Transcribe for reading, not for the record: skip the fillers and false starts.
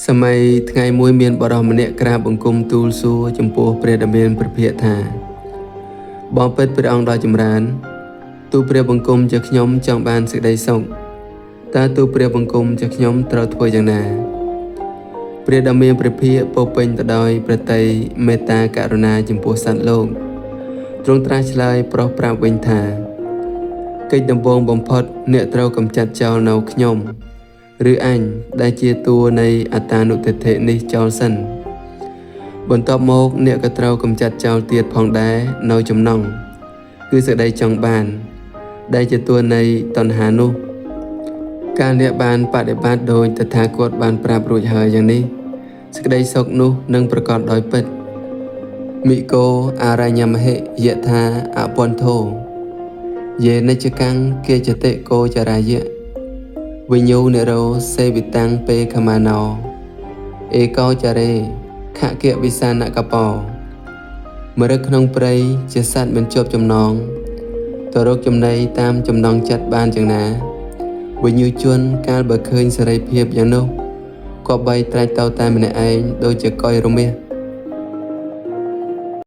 សម័យថ្ងៃមួយមានបរិសម្នាក់ក្រាបបង្គំទូលសួរចំពោះព្រះដ៏មានព្រះភិក្ខថាបងពិតព្រះអង្គដ៏ចម្រើនទូលព្រះបង្គំជាខ្ញុំចង់បានសេចក្តីសុខតើទូលព្រះបង្គំជាខ្ញុំត្រូវធ្វើយ៉ាងណាព្រះដ៏មានព្រះភិក្ខពោពេញទៅដោយព្រះតីមេត្តាករុណាចំពោះសត្វលោកទ្រង់ត្រាស់ឆ្លើយប្រុសប្រាប់វិញថាកិច្ចដំបូងបំផុតអ្នកត្រូវកម្ចាត់ចោលនៅខ្ញុំឬអញដែលជាតួនៃអត្តានុទិដ្ឋិនេះចោលសិនបន្ទាប់មកអ្នកក៏ត្រូវកម្ចាត់ចោលទៀតផងដែរនៅចំណង់គឺសេចក្តីចង់បានដែលជាតួនៃតណ្ហានោះកាលអ្នកបានបដិបត្តិដោយតថាគតបានប្រាប់រួចហើយយ៉ាងនេះសេចក្តីសុខនោះនឹងប្រកបដោយពិតមិគោអរញ្ញមហិយថាអពន្ធោយេនិច្ចកੰគេចតិកោចរាយៈវិញ្ញូនិរោសេវិតាំងពេខមាណោអេកោចរេខគៈវិសានកបោមរឹកក្នុងព្រៃជាសត្វមិនជាប់ចំណងទៅរកចំណីតាមចំណងចិត្តបានយ៉ាងណាវិញ្ញូជនកាលបើឃើញសេរីភាពយ៉ាងនោះក៏បីត្រាច់ទៅតែម្នាក់ឯងដូចជាកុយរមាស